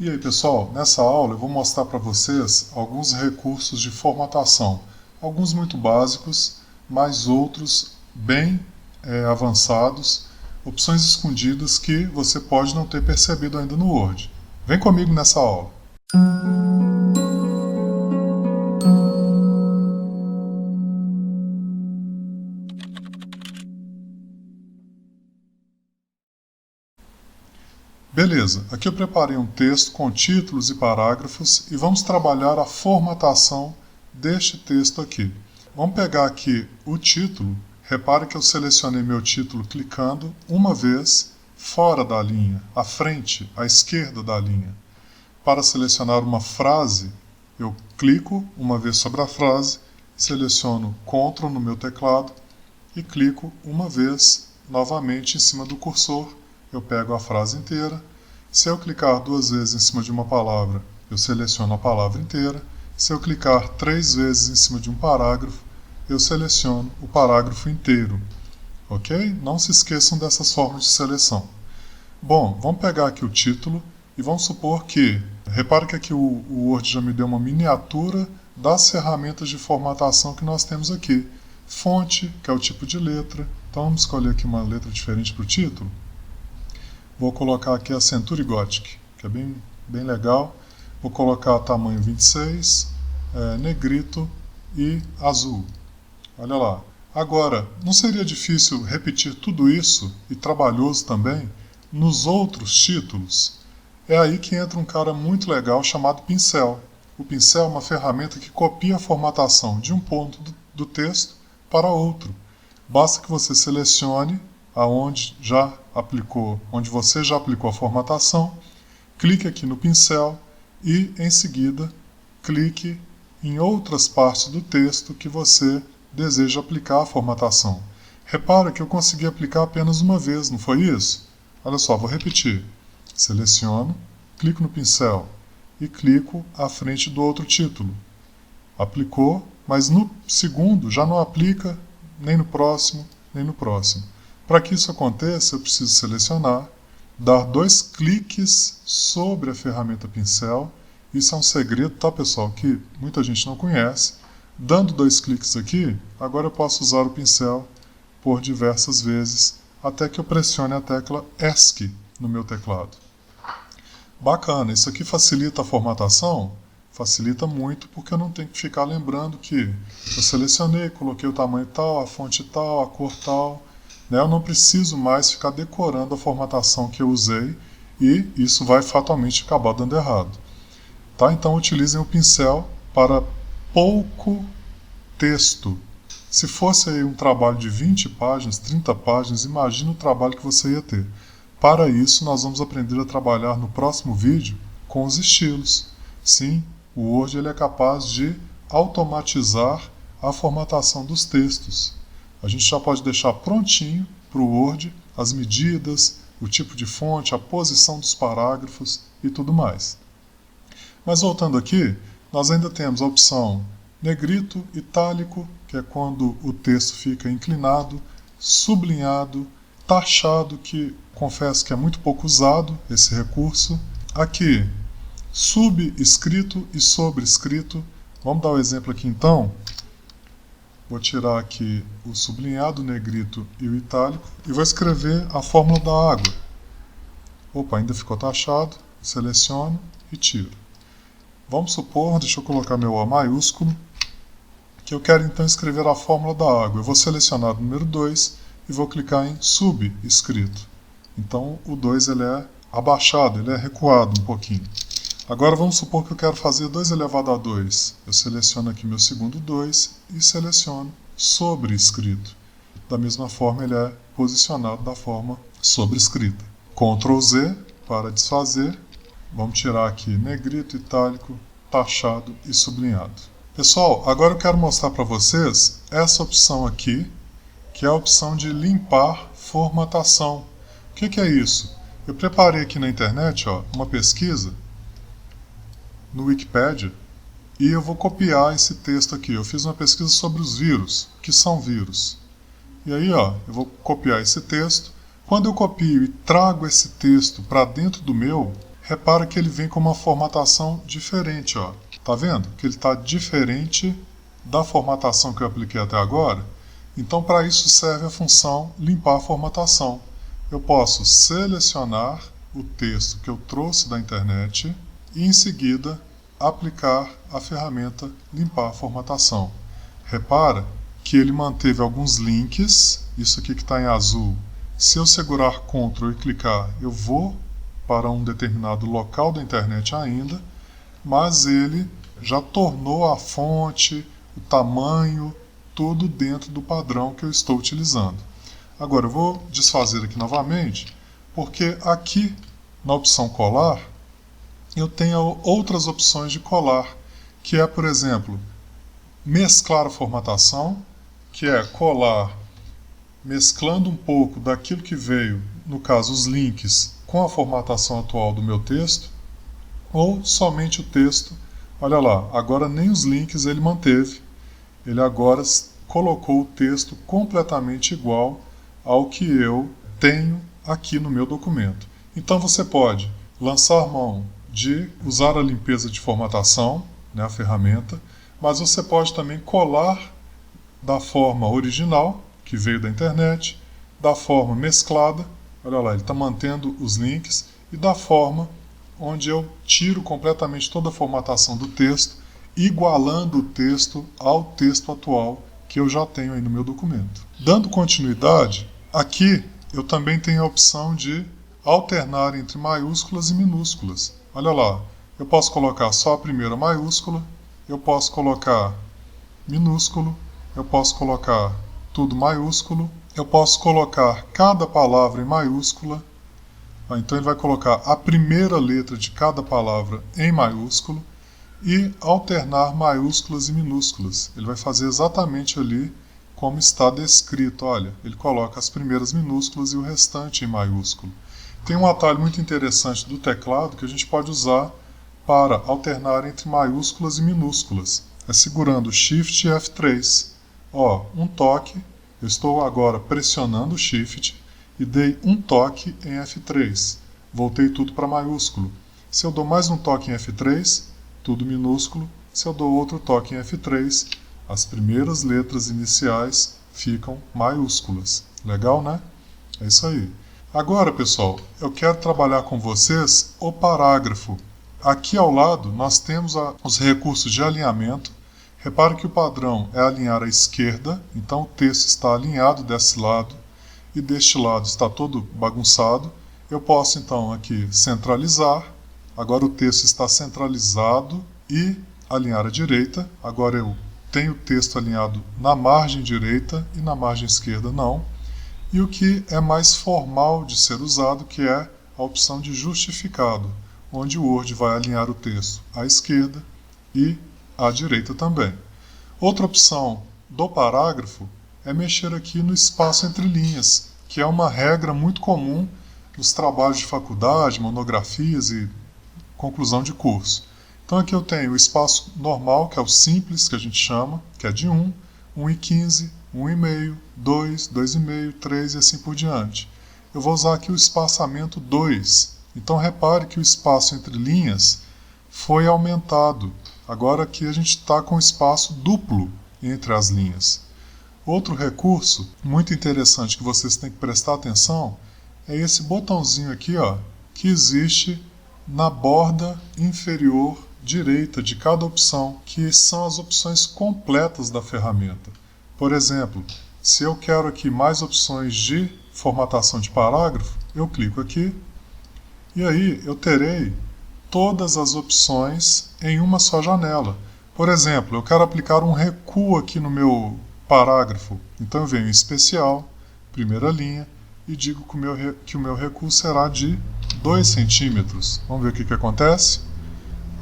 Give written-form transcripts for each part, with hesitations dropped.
E aí pessoal, nessa aula eu vou mostrar para vocês alguns recursos de formatação, alguns muito básicos, mas outros bem avançados, opções escondidas que você pode não ter percebido ainda no Word. Vem comigo nessa aula. Beleza, aqui eu preparei um texto com títulos e parágrafos e vamos trabalhar a formatação deste texto aqui. Vamos pegar aqui o título. Repare que eu selecionei meu título clicando uma vez fora da linha, à frente, à esquerda da linha. Para selecionar uma frase, eu clico uma vez sobre a frase, seleciono Ctrl no meu teclado e clico uma vez novamente em cima do cursor. Eu pego a frase inteira. Se eu clicar duas vezes em cima de uma palavra, eu seleciono a palavra inteira. Se eu clicar 3 vezes em cima de um parágrafo, eu seleciono o parágrafo inteiro. Ok? Não se esqueçam dessas formas de seleção. Bom, vamos pegar aqui o título e vamos supor que... Repare que aqui o Word já me deu uma miniatura das ferramentas de formatação que nós temos aqui. Fonte, que é o tipo de letra. Então vamos escolher aqui uma letra diferente para o título. Vou colocar aqui a Century Gothic, que é bem legal. Vou colocar tamanho 26, negrito e azul. Olha lá. Agora, não seria difícil repetir tudo isso, e trabalhoso também, nos outros títulos? É aí que entra um cara muito legal chamado pincel. O pincel é uma ferramenta que copia a formatação de um ponto do texto para outro. Basta que você selecione onde você já aplicou a formatação, clique aqui no pincel e, em seguida, clique em outras partes do texto que você deseja aplicar a formatação. Repara que eu consegui aplicar apenas uma vez, não foi isso? Olha só, vou repetir. Seleciono, clico no pincel e clico à frente do outro título. Aplicou, mas no segundo já não aplica nem no próximo, nem no próximo. Para que isso aconteça, eu preciso selecionar, dar 2 cliques sobre a ferramenta pincel. Isso é um segredo, tá, pessoal, que muita gente não conhece. Dando 2 cliques aqui, agora eu posso usar o pincel por diversas vezes, até que eu pressione a tecla ESC no meu teclado. Bacana, isso aqui facilita a formatação? Facilita muito, porque eu não tenho que ficar lembrando que eu selecionei, coloquei o tamanho tal, a fonte tal, a cor tal. Eu não preciso mais ficar decorando a formatação que eu usei e isso vai fatalmente acabar dando errado. Tá? Então utilizem o pincel para pouco texto. Se fosse aí um trabalho de 20 páginas, 30 páginas, imagina o trabalho que você ia ter. Para isso, nós vamos aprender a trabalhar no próximo vídeo com os estilos. Sim, o Word ele é capaz de automatizar a formatação dos textos. A gente já pode deixar prontinho para o Word as medidas, o tipo de fonte, a posição dos parágrafos e tudo mais. Mas voltando aqui, nós ainda temos a opção negrito, itálico, que é quando o texto fica inclinado, sublinhado, taxado, que confesso que é muito pouco usado esse recurso. Aqui, subscrito e sobrescrito. Vamos dar um exemplo aqui então. Vou tirar aqui o sublinhado, o negrito e o itálico e vou escrever a fórmula da água. Opa, ainda ficou taxado. Seleciono e tiro. Vamos supor, deixa eu colocar meu A maiúsculo, que eu quero então escrever a fórmula da água. Eu vou selecionar o número 2 e vou clicar em subscrito. Então o 2 ele é abaixado, ele é recuado um pouquinho. Agora vamos supor que eu quero fazer 2 elevado a 2. Eu seleciono aqui meu segundo 2 e seleciono sobrescrito. Da mesma forma ele é posicionado da forma sobrescrita. Ctrl Z para desfazer. Vamos tirar aqui negrito, itálico, taxado e sublinhado. Pessoal, agora eu quero mostrar para vocês essa opção aqui, que é a opção de limpar formatação. O que é isso? Eu preparei aqui na internet uma pesquisa no Wikipedia e eu vou copiar esse texto aqui. Eu fiz uma pesquisa sobre os vírus. O que são vírus? E aí eu vou copiar esse texto. Quando eu copio e trago esse texto para dentro do meu repara que ele vem com uma formatação diferente, ó. Tá vendo? Que ele está diferente da formatação que eu apliquei até agora. Então, para isso serve a função limpar a formatação. Eu posso selecionar o texto que eu trouxe da internet e, em seguida, aplicar a ferramenta limpar a formatação. Repara que ele manteve alguns links, isso aqui que está em azul. Se eu segurar Ctrl e clicar, eu vou para um determinado local da internet ainda, mas ele já tornou a fonte, o tamanho, tudo dentro do padrão que eu estou utilizando. Agora eu vou desfazer aqui novamente, porque aqui na opção colar, eu tenho outras opções de colar, que é, por exemplo, mesclar a formatação, que é colar mesclando um pouco daquilo que veio, no caso os links, com a formatação atual do meu texto, ou somente o texto. Olha lá, agora nem os links ele manteve, ele agora colocou o texto completamente igual ao que eu tenho aqui no meu documento. Então você pode lançar mão de usar a limpeza de formatação, né, a ferramenta, mas você pode também colar da forma original, que veio da internet, da forma mesclada, olha lá, ele está mantendo os links, e da forma onde eu tiro completamente toda a formatação do texto, igualando o texto ao texto atual que eu já tenho aí no meu documento. Dando continuidade, aqui eu também tenho a opção de alternar entre maiúsculas e minúsculas. Olha lá, eu posso colocar só a primeira maiúscula, eu posso colocar minúsculo, eu posso colocar tudo maiúsculo, eu posso colocar cada palavra em maiúscula. Então ele vai colocar a primeira letra de cada palavra em maiúsculo e alternar maiúsculas e minúsculas. Ele vai fazer exatamente ali como está descrito. Olha, ele coloca as primeiras minúsculas e o restante em maiúsculo. Tem um atalho muito interessante do teclado que a gente pode usar para alternar entre maiúsculas e minúsculas. É segurando Shift e F3. Ó, um toque, eu estou agora pressionando o Shift e dei um toque em F3. Voltei tudo para maiúsculo. Se eu dou mais um toque em F3, tudo minúsculo. Se eu dou outro toque em F3, as primeiras letras iniciais ficam maiúsculas. Legal, né? É isso aí. Agora, pessoal, eu quero trabalhar com vocês o parágrafo. Aqui ao lado nós temos os recursos de alinhamento. Repare que o padrão é alinhar à esquerda, então o texto está alinhado desse lado e deste lado está todo bagunçado. Eu posso então aqui centralizar, agora o texto está centralizado e alinhar à direita. Agora eu tenho o texto alinhado na margem direita e na margem esquerda não. E o que é mais formal de ser usado, que é a opção de justificado, onde o Word vai alinhar o texto à esquerda e à direita também. Outra opção do parágrafo é mexer aqui no espaço entre linhas, que é uma regra muito comum nos trabalhos de faculdade, monografias e conclusão de curso. Então aqui eu tenho o espaço normal, que é o simples, que a gente chama, que é de 1, 1,15, 1,5, 2, 2,5, 3 e assim por diante. Eu vou usar aqui o espaçamento 2. Então repare que o espaço entre linhas foi aumentado. Agora aqui a gente está com espaço duplo entre as linhas. Outro recurso muito interessante que vocês têm que prestar atenção é esse botãozinho aqui, ó, que existe na borda inferior direita de cada opção, que são as opções completas da ferramenta. Por exemplo, se eu quero aqui mais opções de formatação de parágrafo, eu clico aqui e aí eu terei todas as opções em uma só janela. Por exemplo, eu quero aplicar um recuo aqui no meu parágrafo. Então eu venho em especial, primeira linha, e digo que o meu recuo será de 2 centímetros. Vamos ver o que acontece?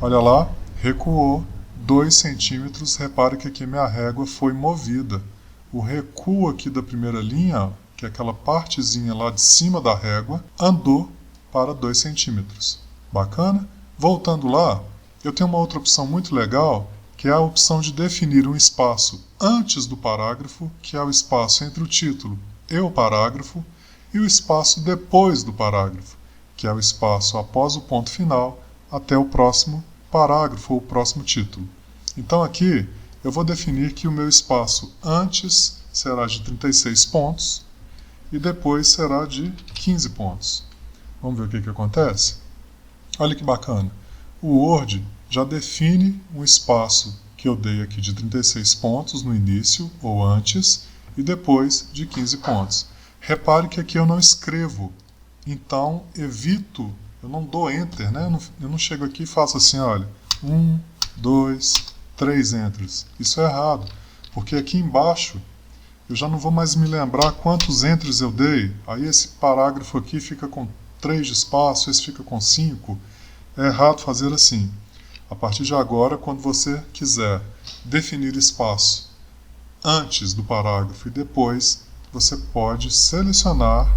Olha lá, recuou 2 centímetros. Repare que aqui minha régua foi movida. O recuo aqui da primeira linha, que é aquela partezinha lá de cima da régua, andou para 2 centímetros. Bacana? Voltando lá, eu tenho uma outra opção muito legal, que é a opção de definir um espaço antes do parágrafo, que é o espaço entre o título e o parágrafo, e o espaço depois do parágrafo, que é o espaço após o ponto final, até o próximo parágrafo ou o próximo título. Então aqui eu vou definir que o meu espaço antes será de 36 pontos e depois será de 15 pontos. Vamos ver o que acontece? Olha que bacana. O Word já define um espaço que eu dei aqui de 36 pontos no início ou antes e depois de 15 pontos. Repare que aqui eu não escrevo, então evito, eu não dou Enter, né? Eu não chego aqui e faço assim, olha, 1, 2, 3 Enters. Isso é errado, porque aqui embaixo eu já não vou mais me lembrar quantos Enters eu dei, aí esse parágrafo aqui fica com 3 de espaço, esse fica com 5. É errado fazer assim. A partir de agora, quando você quiser definir espaço antes do parágrafo e depois, você pode selecionar,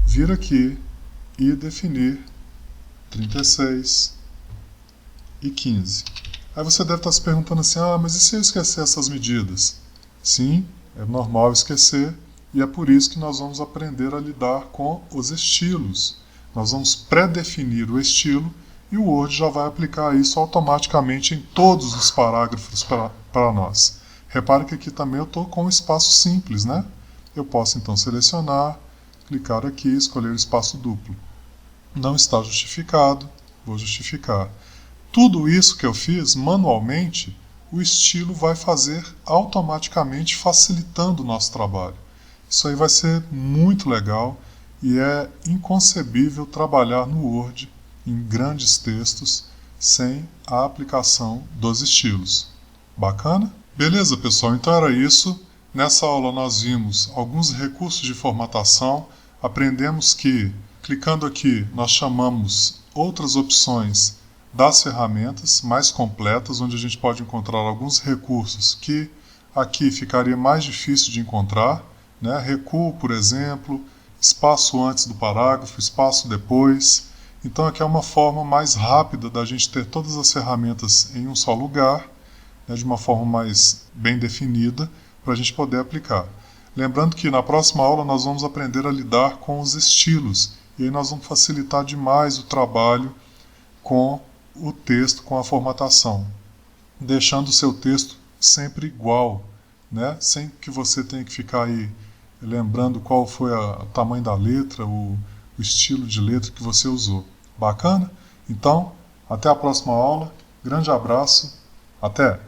vir aqui e definir 36 e 15. Aí você deve estar se perguntando assim, mas e se eu esquecer essas medidas? Sim, é normal esquecer e é por isso que nós vamos aprender a lidar com os estilos. Nós vamos pré-definir o estilo e o Word já vai aplicar isso automaticamente em todos os parágrafos para nós. Repare que aqui também eu estou com um espaço simples, né? Eu posso então selecionar, clicar aqui e escolher o espaço duplo. Não está justificado, vou justificar. Tudo isso que eu fiz manualmente, o estilo vai fazer automaticamente, facilitando o nosso trabalho. Isso aí vai ser muito legal e é inconcebível trabalhar no Word em grandes textos sem a aplicação dos estilos. Bacana? Beleza, pessoal, então era isso. Nessa aula nós vimos alguns recursos de formatação, aprendemos que, clicando aqui, nós chamamos outras opções das ferramentas mais completas, onde a gente pode encontrar alguns recursos que aqui ficaria mais difícil de encontrar, né? Recuo, por exemplo, espaço antes do parágrafo, espaço depois. Então aqui é uma forma mais rápida da gente ter todas as ferramentas em um só lugar, né, de uma forma mais bem definida, para a gente poder aplicar. Lembrando que na próxima aula nós vamos aprender a lidar com os estilos, e aí nós vamos facilitar demais o trabalho com o texto, com a formatação, deixando o seu texto sempre igual, né, sem que você tenha que ficar aí lembrando qual foi o tamanho da letra, o estilo de letra que você usou. Bacana? Então, até a próxima aula. Grande abraço. Até!